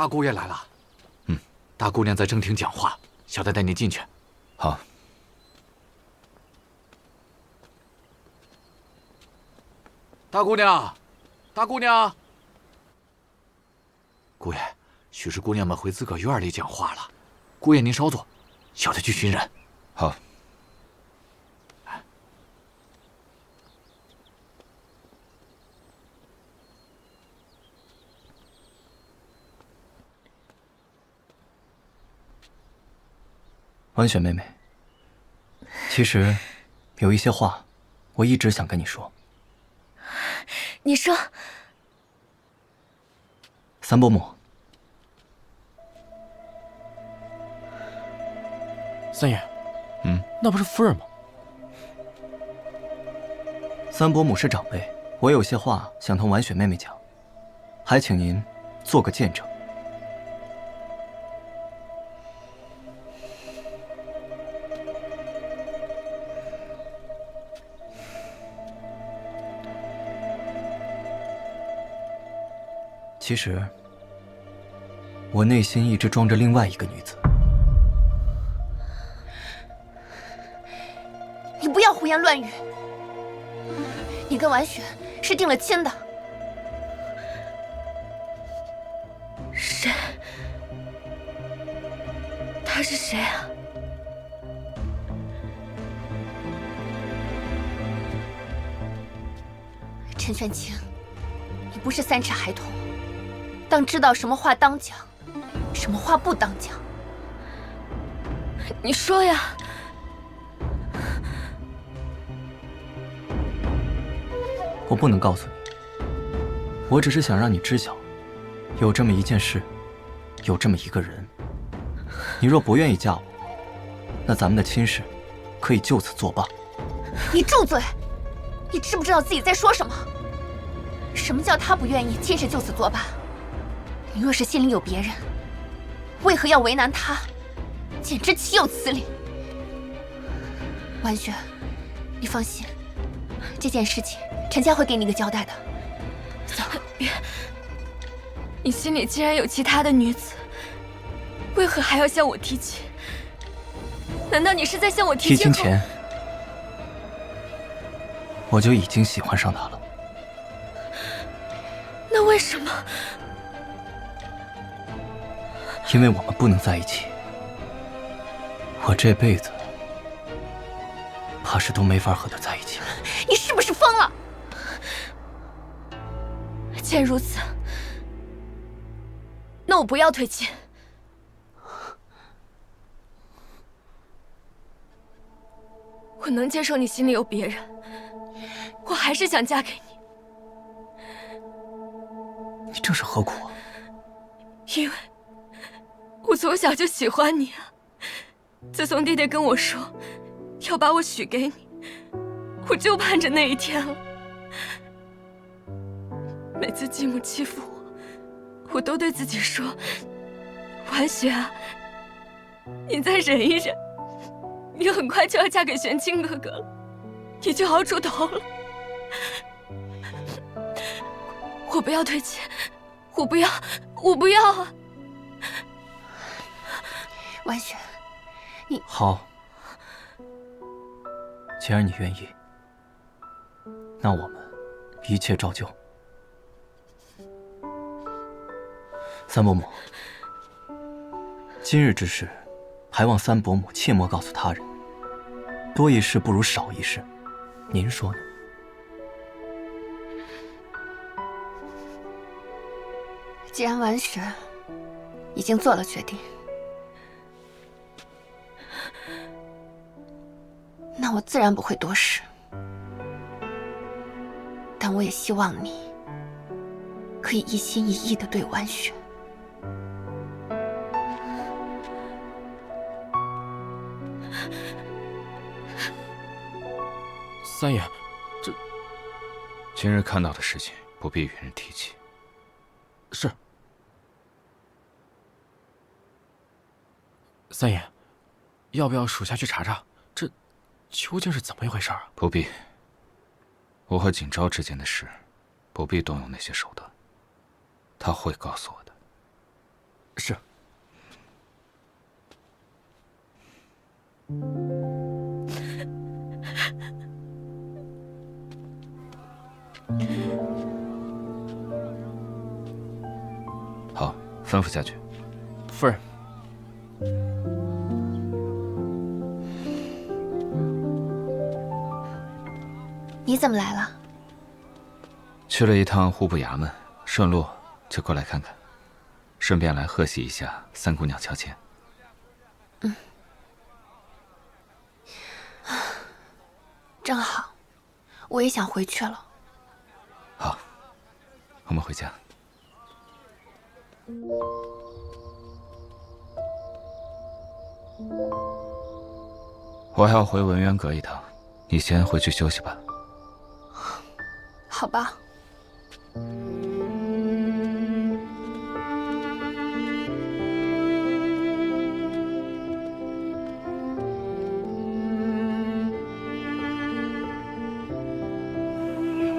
姑爷来了。大姑娘在正厅讲话，小的带你进去。好。大姑娘，大姑娘。姑爷，许氏姑娘们回自个院里讲话了。姑爷您稍坐，小的去寻人。好。婉雪妹妹，其实有一些话，我一直想跟你说。你说。三伯母，三爷，那不是夫人吗？三伯母是长辈，我有些话想同婉雪妹妹讲，还请您做个见证。其实，我内心一直装着另外一个女子。你不要胡言乱语。你跟婉雪是定了亲的。谁？他是谁啊？陈玄清，你不是3尺孩童。当知道什么话当讲，什么话不当讲。你说呀。我不能告诉你，我只是想让你知晓，有这么一件事，有这么一个人。你若不愿意嫁我，那咱们的亲事可以就此作罢。你住嘴！你知不知道自己在说什么？什么叫他不愿意，亲事就此作罢？你若是心里有别人，为何要为难他？简直岂有此理！婉雪，你放心，这件事情陈家会给你个交代的。走。别！你心里既然有其他的女子，为何还要向我提亲？难道你是在向我提亲前，我就已经喜欢上他了。那为什么？因为我们不能在一起，我这辈子怕是都没法和他在一起了。你是不是疯了？既然如此，那我不要退亲。我能接受你心里有别人，我还是想嫁给你。你这是何苦啊？因为我从小就喜欢你啊！自从爹爹跟我说要把我许给你，我就盼着那一天了。每次继母欺负我，我都对自己说：“婉雪啊，你再忍一忍，你很快就要嫁给玄清哥哥了，你就熬出头了。”我不要退亲，我不要，我不要啊！婉雪，你好，既然你愿意，那我们一切照旧。三伯母，今日之事，还望三伯母切莫告诉他人。多一事不如少一事，您说呢？既然婉雪已经做了决定，那我自然不会多事。但我也希望你可以一心一意地对婉雪。三爷，这今日看到的事情不必与人提起。是。三爷，要不要属下去查查，这究竟是怎么一回事啊？不必。我和景昭之间的事，不必动用那些手段。他会告诉我的。是。好，吩咐下去。夫人。你怎么来了？去了一趟户部衙门，顺路就过来看看，顺便来贺喜一下三姑娘乔迁。正好，我也想回去了。好，我们回家。我还要回文渊阁一趟，你先回去休息吧。好吧。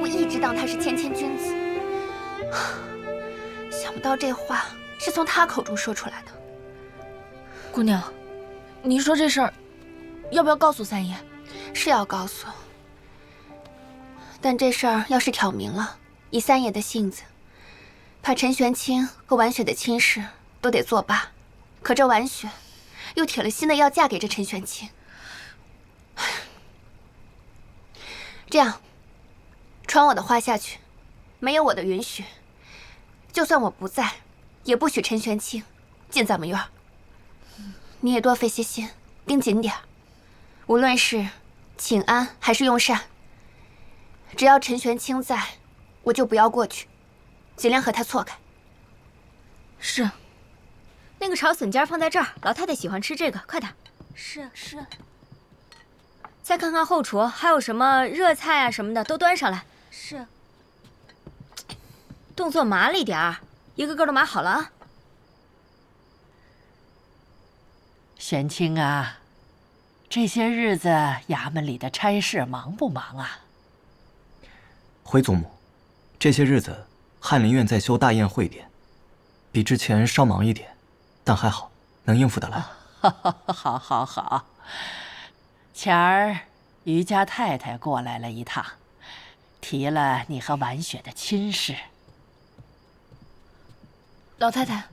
我一直当他是谦谦君子，想不到这话是从他口中说出来的。姑娘，你说这事儿，要不要告诉三爷？是要告诉，但这事儿要是挑明了，以三爷的性子，怕陈玄清和婉雪的亲事都得作罢。可这婉雪又铁了心的要嫁给这陈玄清。这样，传我的话下去，没有我的允许，就算我不在，也不许陈玄清进咱们院儿。你也多费些心，盯紧点儿。无论是请安还是用膳，只要陈玄清在，我就不要过去，尽量和他错开。是。那个炒笋尖放在这儿，老太太喜欢吃这个，快点。是。再看看后厨还有什么热菜啊什么的，都端上来。是。动作麻利点儿，一个个都码好了啊。玄清啊，这些日子衙门里的差事忙不忙啊？回祖母，这些日子翰林院在修大宴会典，比之前稍忙一点，但还好，能应付得来。好。前儿余家太太过来了一趟，提了你和婉雪的亲事。老太太，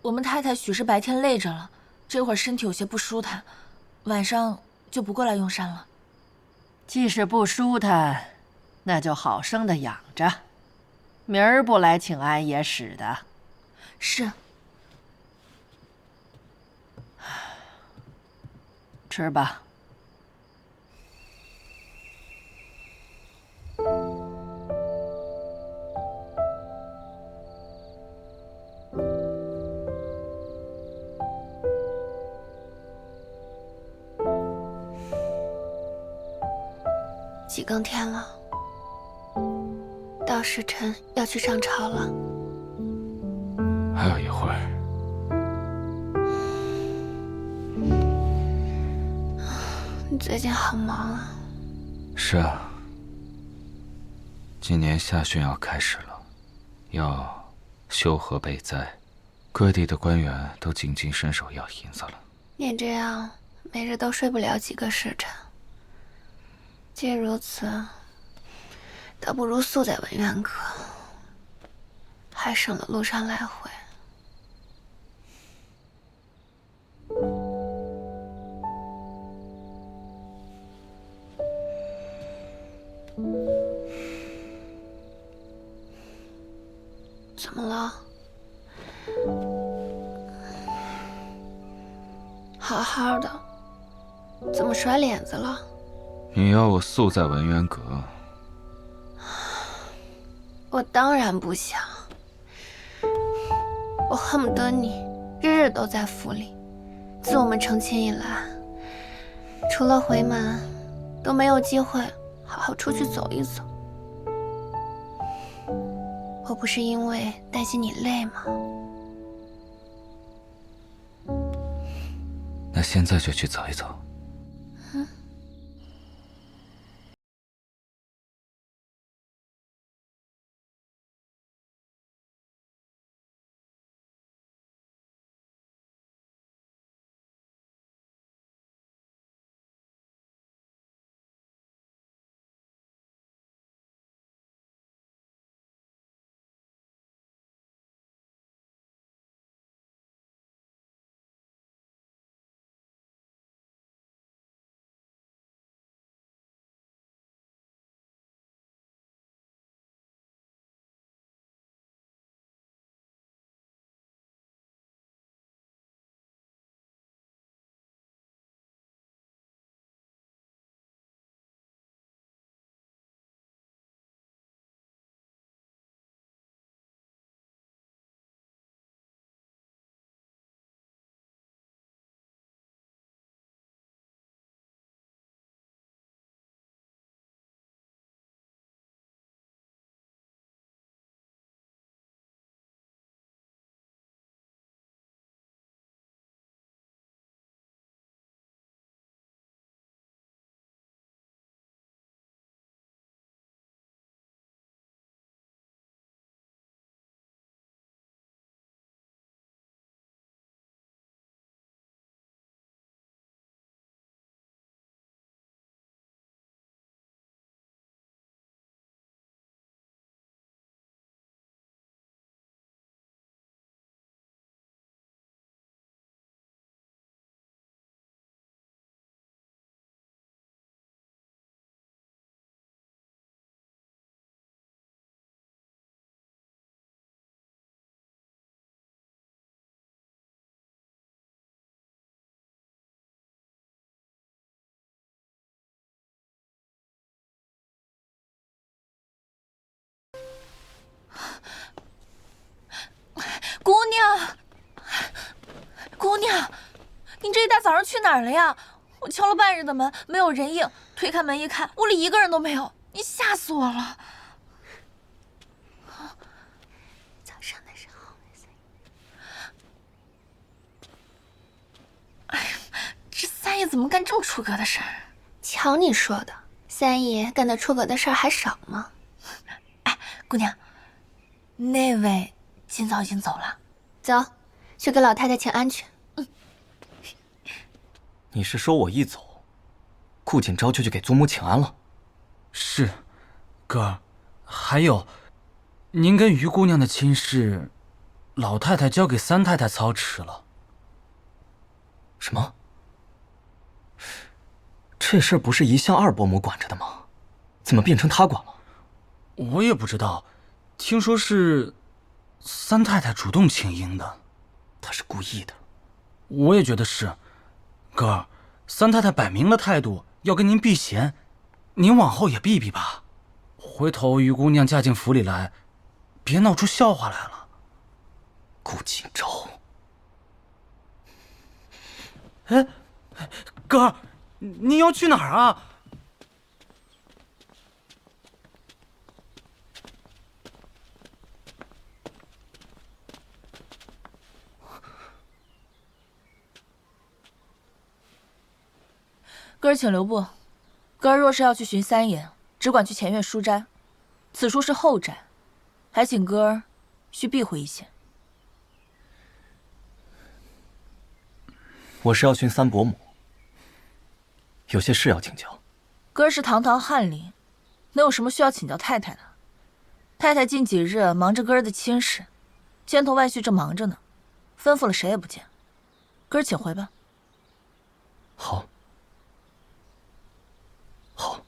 我们太太许是白天累着了，这会儿身体有些不舒坦，晚上就不过来用膳了。既是不舒坦，那就好生的养着，明儿不来请安也使的。是。吃吧。几更天了，到时辰要去上朝了。还有一会儿。你最近好忙啊。是啊，今年夏训要开始了，要修河备灾，各地的官员都紧紧伸手要银子了。你这样每日都睡不了几个时辰，既如此，倒不如宿在文渊阁，还省了路上来回。怎么了？好好的，怎么甩脸子了？你要我宿在文渊阁？我当然不想，我恨不得你日日都在府里。自我们成亲以来，除了回门，都没有机会好好出去走一走。我不是因为担心你累吗？那现在就去走一走。你这一大早上去哪儿了呀？我敲了半日的门，没有人应。推开门一看，屋里一个人都没有，你吓死我了。早上的时候，哎呀，这三爷怎么干这么出格的事儿？瞧你说的，三爷干的出格的事儿还少吗？哎，姑娘，那位今早已经走了。走，去给老太太请安去。你是说我一走，顾锦昭就去给祖母请安了？是，哥儿，还有，您跟于姑娘的亲事，老太太交给三太太操持了。什么？这事儿不是一向二伯母管着的吗？怎么变成她管了？我也不知道，听说是三太太主动请缨的。她是故意的。我也觉得是。哥儿，三太太摆明了态度要跟您避嫌，您往后也避避吧。回头于姑娘嫁进府里来，别闹出笑话来了。顾锦昭，哎，哥儿，您要去哪儿啊？哥儿请留步。哥儿若是要去寻三爷，只管去前院书斋，此处是后宅，还请哥儿需避讳一些。我是要寻三伯母，有些事要请教。哥儿是堂堂翰林，能有什么需要请教太太的？太太近几日忙着哥儿的亲事，千头万绪正忙着呢，吩咐了谁也不见。哥儿请回吧。好。好。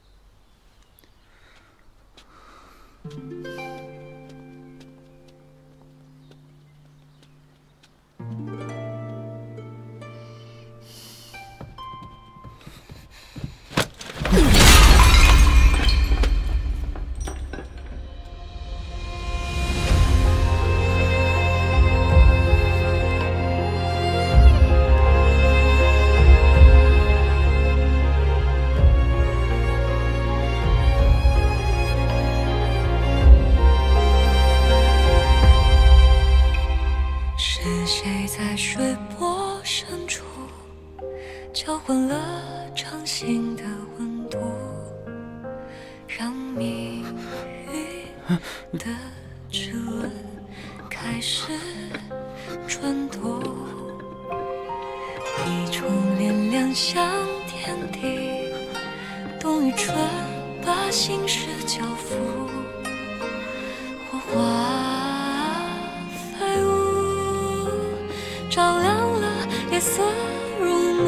是谁在水波深处交换了掌心的温度，让命运的齿轮开始转动，一窗帘亮相天地，冬与春把心事交付，火花飞舞，照亮了夜色入目，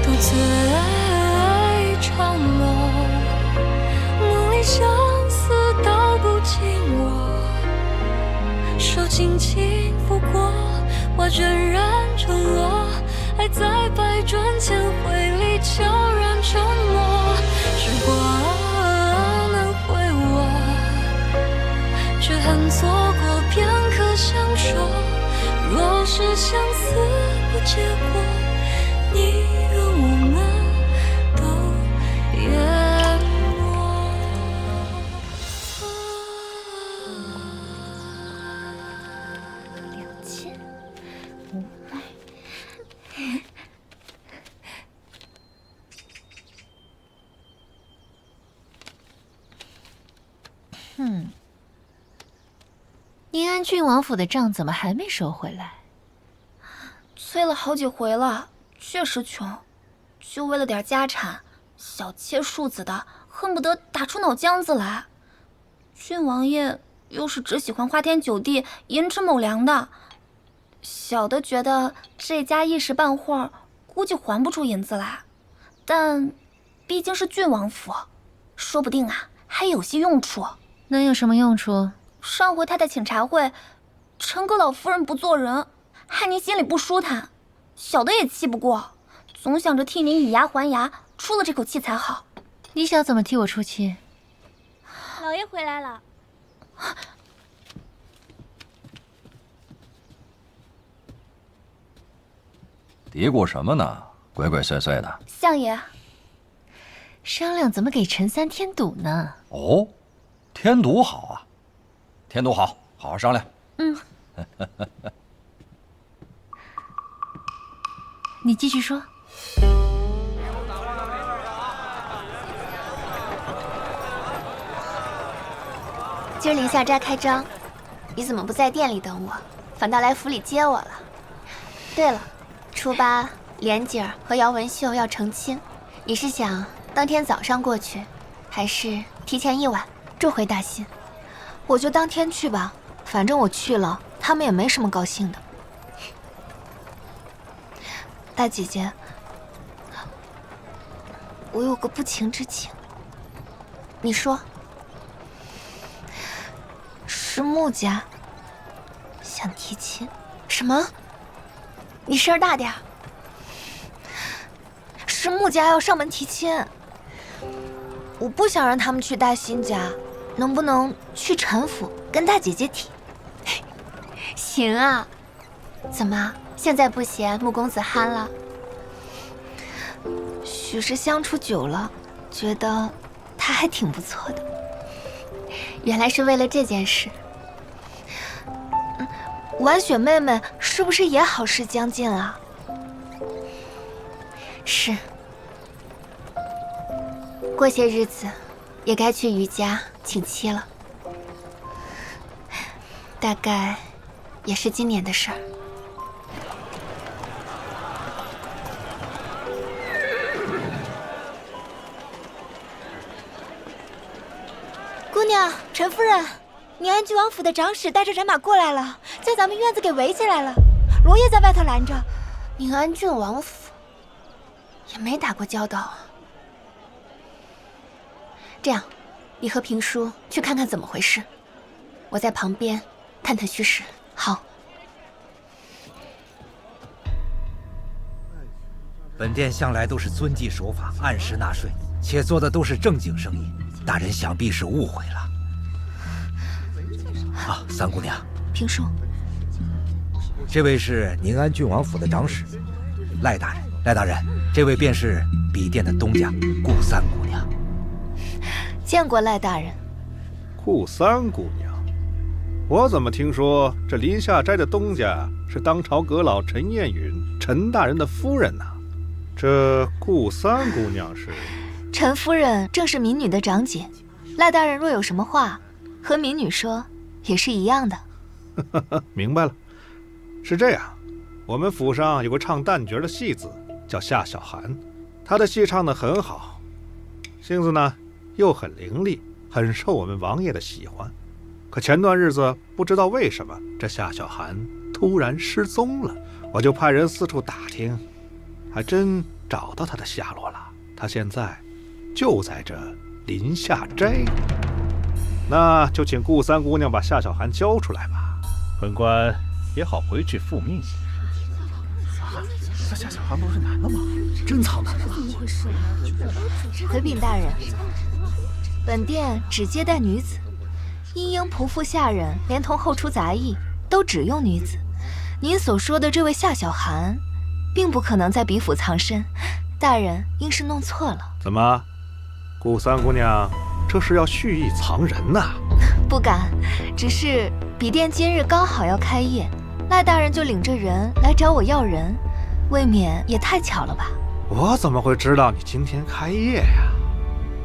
独自爱长梦，梦里相思道不尽我，手轻轻拂过，画卷然成落，爱在百转千回里悄然沉默，时光难回我，却恨错过片刻相守，若是相思不结果，你愿我们都淹没。宁安郡王府的账怎么还没收回来？催了好几回了，确实穷，就为了点家产，小妾庶子的恨不得打出脑浆子来。郡王爷又是只喜欢花天酒地、寅吃卯粮的，小的觉得这家一时半会儿估计还不出银子来，但毕竟是郡王府，说不定啊还有些用处。能有什么用处？上回太太请茶会，陈阁老夫人不做人，害您心里不舒坦，小的也气不过，总想着替您以牙还牙，出了这口气才好。你想怎么替我出气？老爷回来了。嘀咕什么呢？鬼鬼祟祟的。相爷，商量怎么给陈三添堵呢？哦，添堵好啊，添堵好，好好商量。嗯。你继续说。今儿林下斋开张，你怎么不在店里等我，反倒来府里接我了？对了，初八莲姐儿和姚文秀要成亲，你是想当天早上过去，还是提前1晚住回大新？我就当天去吧，反正我去了，他们也没什么高兴的。大姐姐，我有个不情之请。你说。是穆家想提亲。什么？你声儿大点。是穆家要上门提亲，我不想让他们去大新家，能不能去陈府跟大姐姐提？行啊。怎么，现在不嫌穆公子憨了？许是相处久了，觉得他还挺不错的。原来是为了这件事。婉雪妹妹是不是也好事将近啊？是。过些日子也该去余家请妻了，大概也是今年的事儿。姑娘，陈夫人，宁安郡王府的长史带着人马过来了，将咱们院子给围起来了。罗爷在外头拦着。宁安郡王府也没打过交道啊。这样，你和平叔去看看怎么回事，我在旁边探探虚实。好。本店向来都是遵纪守法，按时纳税，且做的都是正经生意。大人想必是误会了。啊，三姑娘，平叔，这位是宁安郡王府的长史赖大人。赖大人，这位便是笔店的东家顾三姑娘。见过赖大人。顾三姑娘，我怎么听说这林下斋的东家是当朝阁老陈彦允陈大人的夫人呢？这顾三姑娘是？陈夫人正是民女的长姐，赖大人若有什么话和民女说，也是一样的。明白了，是这样，我们府上有个唱旦角的戏子叫夏小寒，她的戏唱得很好，性子呢又很伶俐，很受我们王爷的喜欢。可前段日子不知道为什么，这夏小寒突然失踪了，我就派人四处打听，还真找到她的下落了。她现在就在这林下斋，那就请顾三姑娘把夏小寒交出来吧，本官也好回去复命。这夏小寒不是男的吗？真操蛋！怎么回事？回禀大人，本店只接待女子，因应仆妇下人连同后出杂役都只用女子。您所说的这位夏小寒，并不可能在笔府藏身，大人应是弄错了。怎么？顾三姑娘，这是要蓄意藏人呐？不敢，只是笔店今日刚好要开业，赖大人就领着人来找我要人，未免也太巧了吧？我怎么会知道你今天开业呀？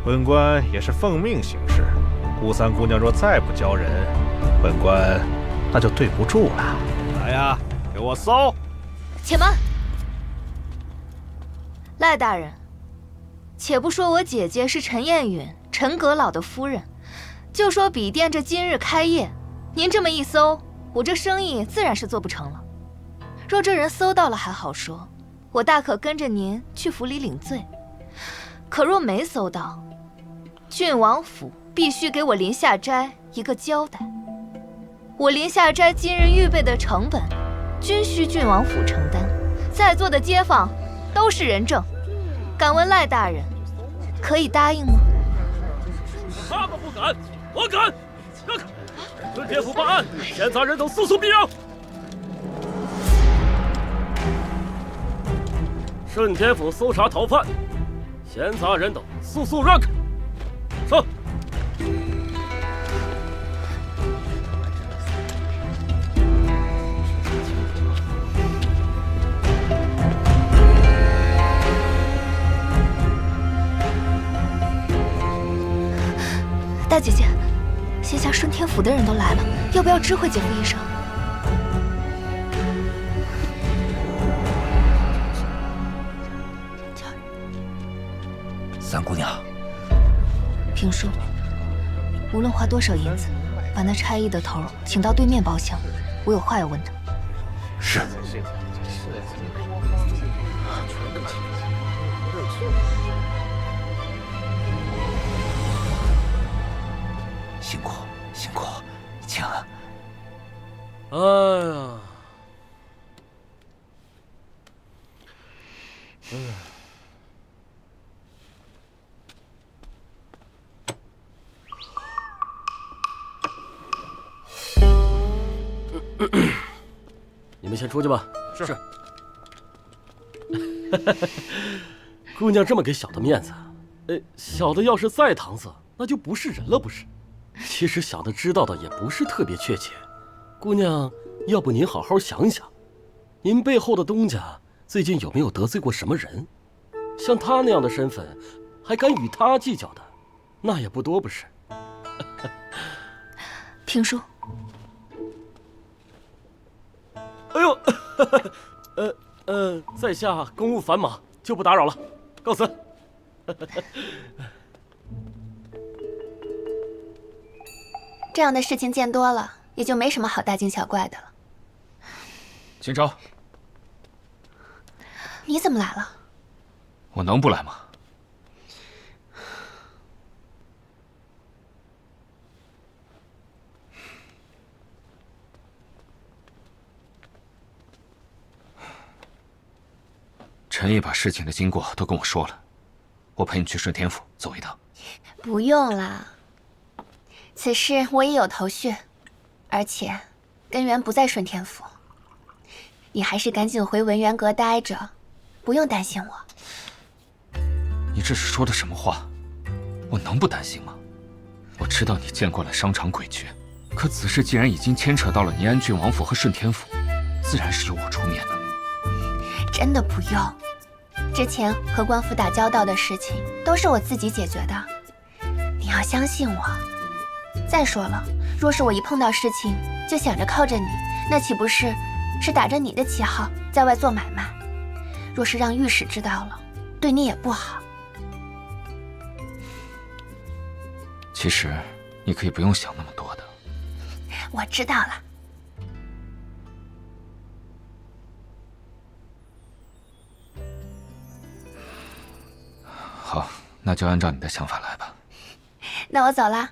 本官也是奉命行事，顾三姑娘若再不交人，本官那就对不住了。来呀，给我搜！且慢，赖大人。且不说我姐姐是陈彦允陈阁老的夫人，就说笔店这今日开业，您这么一搜，我这生意自然是做不成了。若这人搜到了还好说，我大可跟着您去府里领罪。可若没搜到，郡王府必须给我林下斋一个交代。我林下斋今日预备的成本，均需郡王府承担。在座的街坊都是人证，敢问赖大人，可以答应吗？他们不敢，我敢！让开！遵天府办案，闲杂人等速速毙让！顺天府搜查逃犯，闲杂人等速速让开！上！大姐姐，仙下顺天府的人都来了，要不要知会姐夫一声？三姑娘，平叔，无论花多少银子，把那差役的头请到对面包厢，我有话要问他。是。辛苦辛苦，请。哎呀，你们先出去吧。是。姑娘这么给小的面子，小的要是再搪塞，那就不是人了，不是？其实小的知道的也不是特别确切。姑娘，要不您好好想想，您背后的东家最近有没有得罪过什么人？像他那样的身份，还敢与他计较的，那也不多，不是？平叔。哎呦，在下公务繁忙，就不打扰了，告辞。这样的事情见多了，也就没什么好大惊小怪的了。今朝，你怎么来了？我能不来吗？陈毅把事情的经过都跟我说了，我陪你去顺天府走一趟。不用啦，此事我也有头绪，而且根源不在顺天府。你还是赶紧回文渊阁待着，不用担心我。你这是说的什么话？我能不担心吗？我知道你见惯了商场诡谲，可此事既然已经牵扯到了宁安郡王府和顺天府，自然是由我出面的。真的不用，之前和官府打交道的事情都是我自己解决的，你要相信我。再说了，若是我一碰到事情就想着靠着你，那岂不是打着你的旗号在外做买卖？若是让御史知道了，对你也不好。其实你可以不用想那么多的。我知道了。好，那就按照你的想法来吧。那我走了。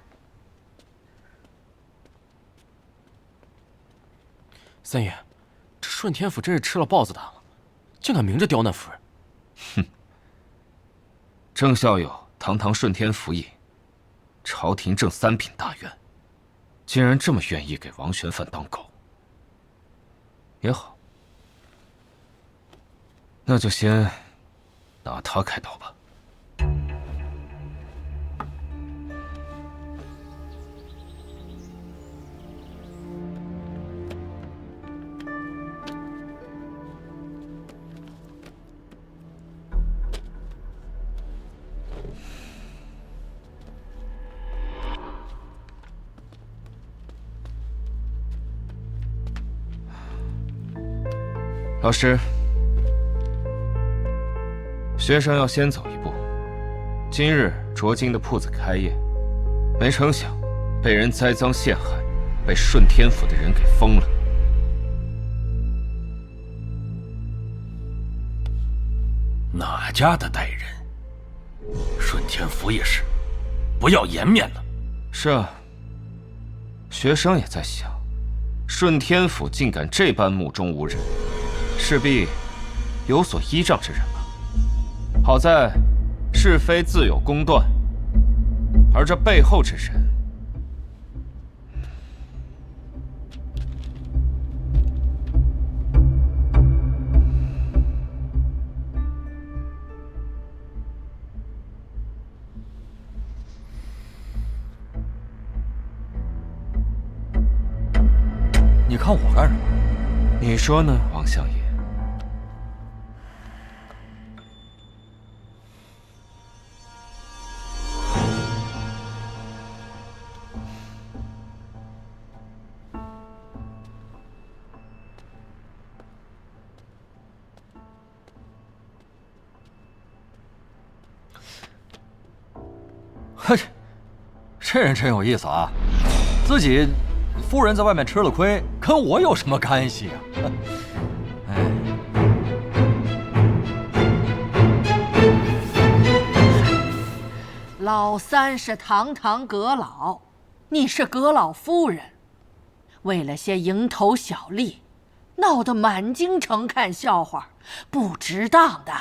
三爷，这顺天府真是吃了豹子胆了，竟敢明着刁难夫人。哼，郑孝友堂堂顺天府尹，朝廷正三品大员，竟然这么愿意给王玄范当狗，也好，那就先拿他开刀吧。老师，学生要先走一步。今日卓金的铺子开业，没成想被人栽赃陷害，被顺天府的人给封了。哪家的歹人？顺天府也是，不要颜面了。是啊，学生也在想，顺天府竟敢这般目中无人，势必有所依仗之人吧。好在是非自有公断，而这背后之人，看我干什么？你说呢，王相爷？呵，这人真有意思啊！自己夫人在外面吃了亏，跟我有什么干系啊？哎，老三是堂堂阁老，你是阁老夫人，为了些蝇头小利，闹得满京城看笑话，不值当的。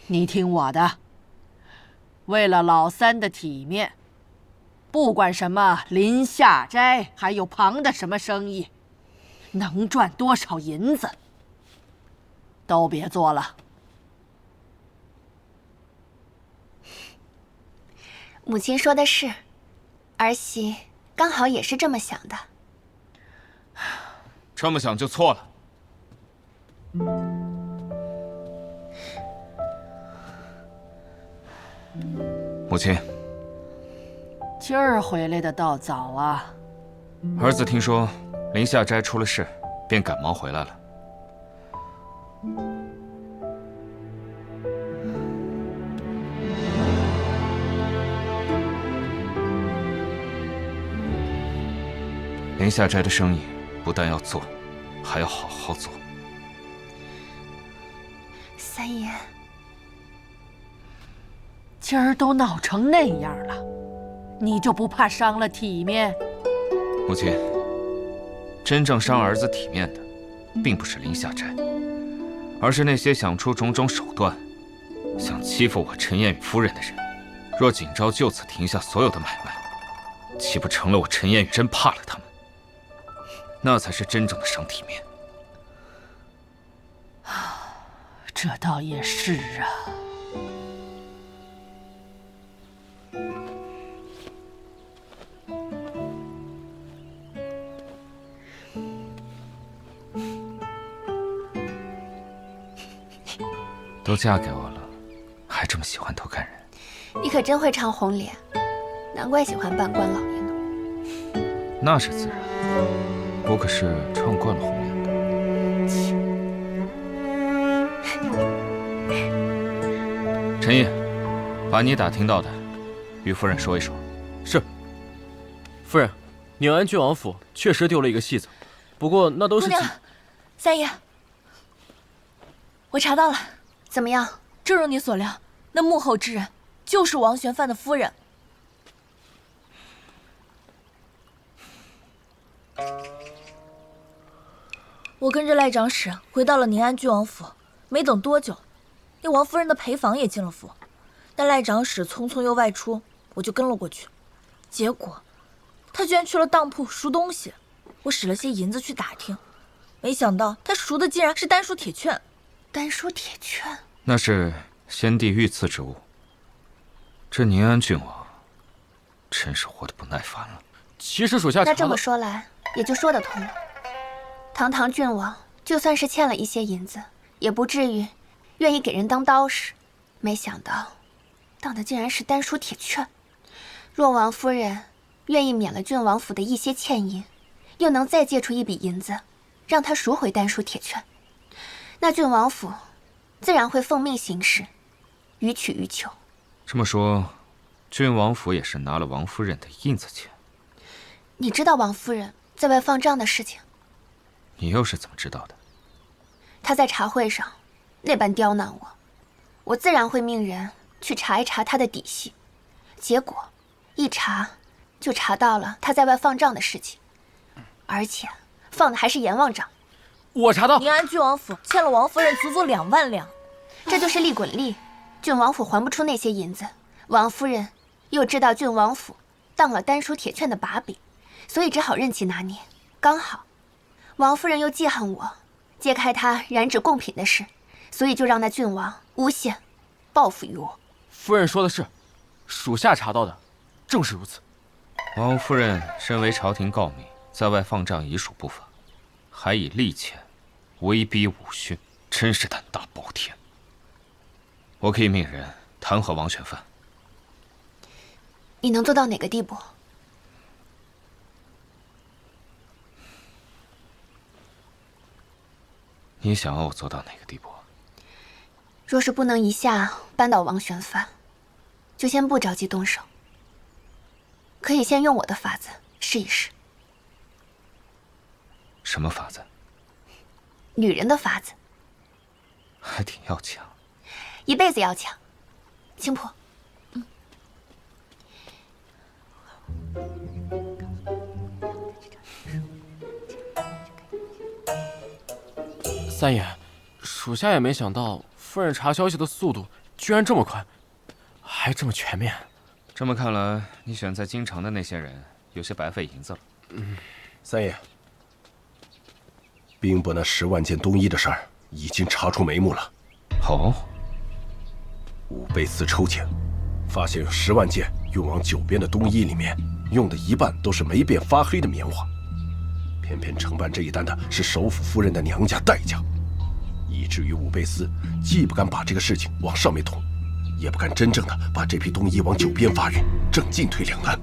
你听我的，为了老三的体面，不管什么林下斋，还有旁的什么生意，能赚多少银子，都别做了。母亲说的是，儿媳刚好也是这么想的。这么想就错了。母亲，今儿回来的倒早啊。儿子听说林下斋出了事，便赶忙回来了。林下斋的生意不但要做，还要好好做。三爷，今儿都闹成那样了，你就不怕伤了体面？母亲，真正伤儿子体面的，并不是林下斋，而是那些想出种种手段，想欺负我陈彦宇夫人的人。若景昭就此停下所有的买卖，岂不成了我陈彦宇真怕了他们？那才是真正的伤体面。这倒也是啊。都嫁给我了，还这么喜欢偷看人？你可真会唱红脸，难怪喜欢扮官老爷呢。那是自然，我可是唱惯了红脸的。陈毅，把你打听到的与夫人说一说。是。夫人，宁安郡王府确实丢了一个戏子，不过那都是……姑娘，三爷，我查到了。怎么样？正如你所料，那幕后之人就是王玄范的夫人。我跟着赖长史回到了宁安郡王府，没等多久，那王夫人的陪房也进了府。但赖长史匆匆又外出，我就跟了过去。结果，他居然去了当铺赎东西。我使了些银子去打听，没想到他赎的竟然是丹书铁券。丹书铁券，那是先帝御赐之物。这宁安郡王真是活得不耐烦了。其实属下那这么说来，也就说得通了。堂堂郡王，就算是欠了一些银子，也不至于愿意给人当刀使。没想到，当的竟然是丹书铁券。若王夫人愿意免了郡王府的一些欠银，又能再借出一笔银子，让他赎回丹书铁券，那郡王府自然会奉命行事，予取予求。这么说，郡王府也是拿了王夫人的印子钱。你知道王夫人在外放账的事情？你又是怎么知道的？她在茶会上那般刁难我，我自然会命人去查一查她的底细。结果一查就查到了她在外放账的事情，而且放的还是阎王账。我查到，宁安郡王府欠了王夫人足足2万两，这就是利滚利。郡王府还不出那些银子，王夫人又知道郡王府当了丹书铁券的把柄，所以只好任其拿捏。刚好，王夫人又记恨我揭开她染指贡品的事，所以就让那郡王诬陷报复于我。夫人说的是，属下查到的正是如此。王夫人身为朝廷诰命，在外放账已属不法，还以利钱威逼武训，真是胆大包天。我可以命人弹劾王选范。你能做到哪个地步？你想要我做到哪个地步？若是不能一下扳倒王选范，就先不着急动手，可以先用我的法子试一试。什么法子？女人的法子，还挺要强。一辈子要强。青浦，三爷，属下也没想到夫人查消息的速度居然这么快，还这么全面。这么看来，你选在京城的那些人有些白费银子了。三爷，兵部那10万件冬衣的事儿已经查出眉目了。哦，武备司抽检，发现有10万件运往九边的冬衣里面，用的一半都是没变发黑的棉花。偏偏承办这一单的是首府夫人的娘家戴家，以至于武备司既不敢把这个事情往上面捅，也不敢真正的把这批冬衣往九边发运，正进退两难。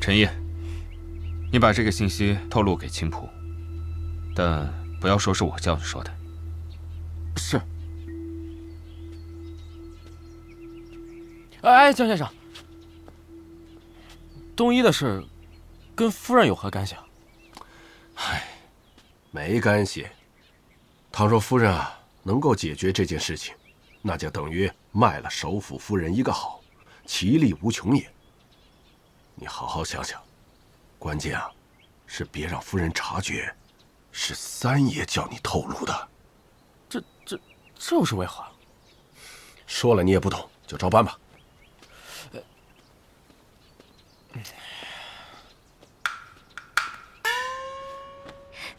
陈烨，你把这个信息透露给青浦，但不要说是我叫你说的。是。哎，江先生，冬衣的事跟夫人有何干系？没干系。倘若夫人能够解决这件事情，那就等于卖了首府夫人一个好，其利无穷也。你好好想想，关键是别让夫人察觉，是三爷叫你透露的。这又是为何？说了你也不懂，就照办吧。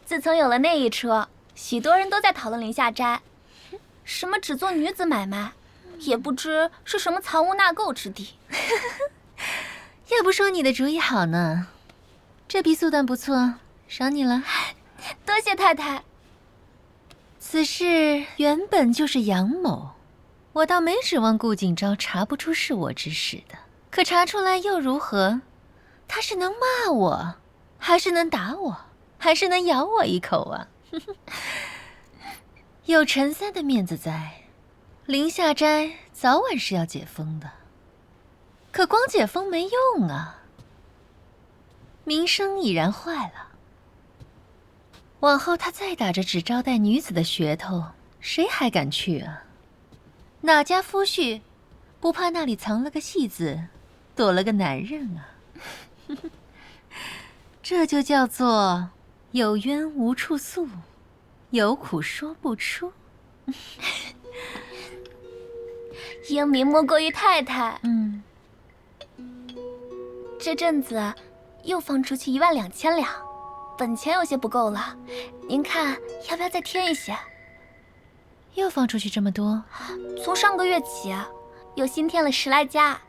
自从有了那一出，许多人都在讨论林下斋，什么只做女子买卖，也不知是什么藏污纳垢之地。要不说你的主意好呢，这笔速断不错，赏你了。多谢太太。此事原本就是杨某，我倒没指望顾景昭查不出是我指使的，可查出来又如何？他是能骂我，还是能打我，还是能咬我一口啊？有陈三的面子在，林下斋早晚是要解封的。可光解封没用啊，名声已然坏了。往后他再打着只招待女子的噱头，谁还敢去啊？哪家夫婿不怕那里藏了个戏子，躲了个男人啊？这就叫做有冤无处诉，有苦说不出。英明莫过于太太。这阵子又放出去12000两，本钱有些不够了，您看要不要再添一些？又放出去这么多？从上个月起，又新添了10来家，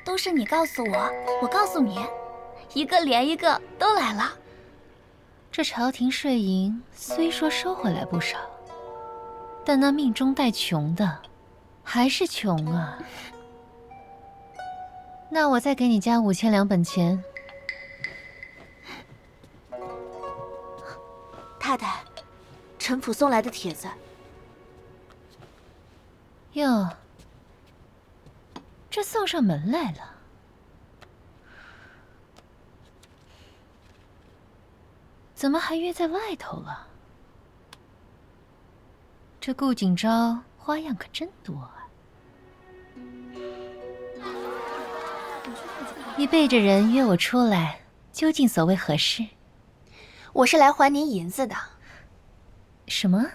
都是你告诉我，我告诉你，一个连一个都来了。这朝廷税银虽说收回来不少，但那命中带穷的还是穷啊。那我再给你加5000两本钱。太太，陈府送来的帖子。哟，这送上门来了。怎么还约在外头了？这顾景昭花样可真多啊！你背着人约我出来，究竟所谓何事？我是来还您银子的。什么？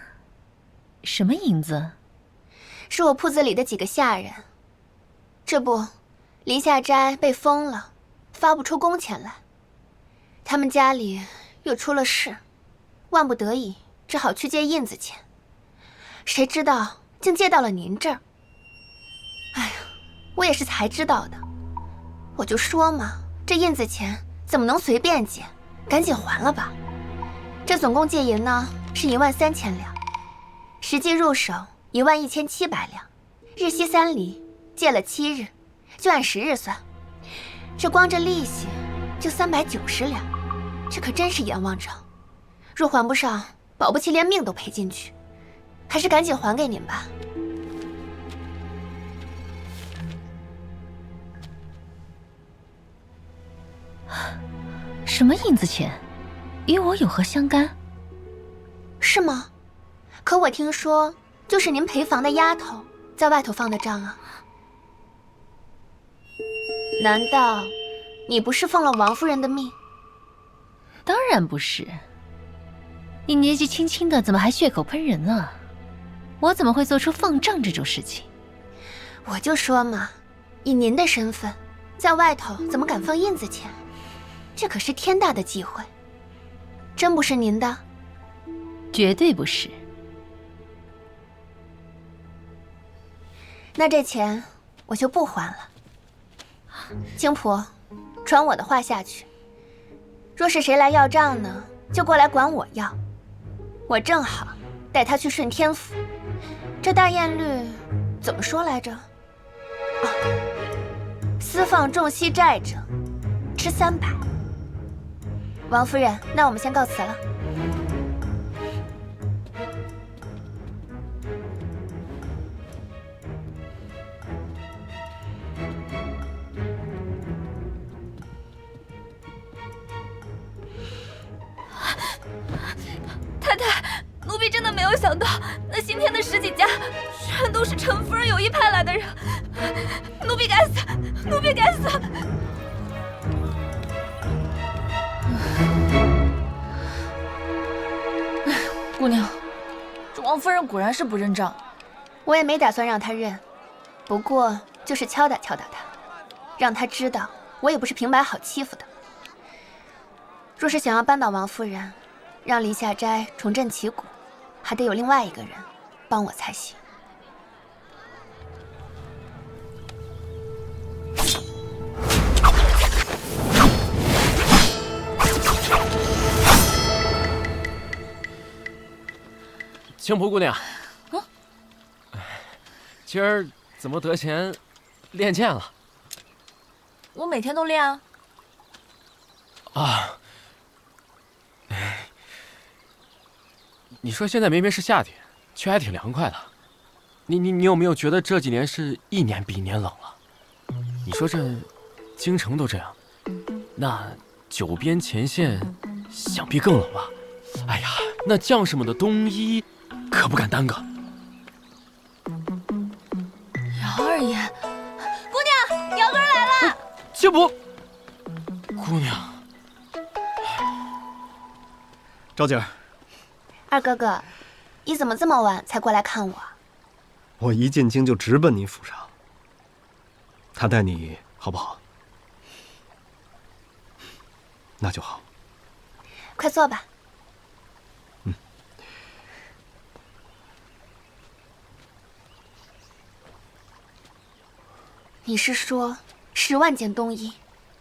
什么银子？是我铺子里的几个下人。这不，林下斋被封了，发不出工钱来。他们家里又出了事，万不得已，只好去借印子钱。谁知道竟借到了您这儿。哎呀，我也是才知道的。我就说嘛，这印子钱怎么能随便借？赶紧还了吧。这总共借银呢是13000两，实际入手11700两，日息3厘，借了7日，就按10日算，这光这利息就390两，这可真是阎王账。若还不上，保不齐连命都赔进去。还是赶紧还给您吧。什么印子钱，与我有何相干？是吗？可我听说，就是您陪房的丫头在外头放的账啊。难道你不是奉了王夫人的命？当然不是。你年纪轻轻的，怎么还血口喷人啊？我怎么会做出放账这种事情？我就说嘛，以您的身份，在外头怎么敢放印子钱？这可是天大的忌讳。真不是您的？绝对不是。那这钱我就不还了。青浦，传我的话下去。若是谁来要账呢，就过来管我要。我正好带他去顺天府。这大雁律怎么说来着？啊，私放重息债者，吃300。王夫人，那我们先告辞了。太太，奴婢真的没有想到，那新添的10几家，全都是陈夫人有意派来的人。奴婢该死，奴婢该死！姑娘，这王夫人果然是不认账。我也没打算让她认，不过就是敲打敲打她，让她知道我也不是平白好欺负的。若是想要扳倒王夫人，让林下斋重振旗鼓，还得有另外一个人帮我才行。青浦姑娘，今儿怎么得闲练剑了？我每天都练啊。啊，你说现在明明是夏天，却还挺凉快的。你有没有觉得这几年是一年比一年冷了？你说这京城都这样，那九边前线想必更冷吧？哎呀，那将士们的冬衣可不敢耽搁。姚二爷，姑娘，姚哥来了。青浦姑娘，昭景，二哥哥，你怎么这么晚才过来看我？我一进京就直奔你府上。他待你好不好？那就好。快坐吧。你是说10万件冬衣，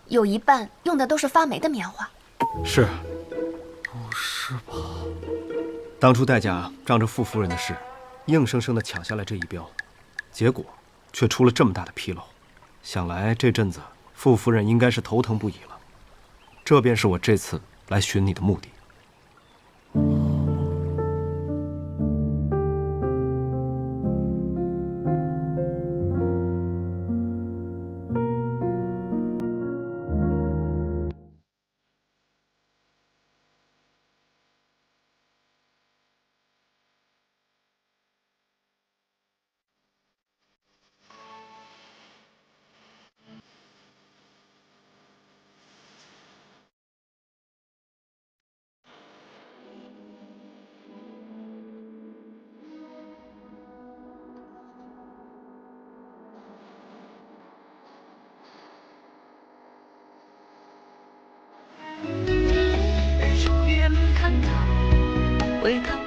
有一半用的都是发霉的棉花？是。不是吧？当初代驾仗着傅夫人的事，硬生生的抢下来这一标，结果却出了这么大的纰漏。想来这阵子傅夫人应该是头疼不已了。这便是我这次来寻你的目的。回头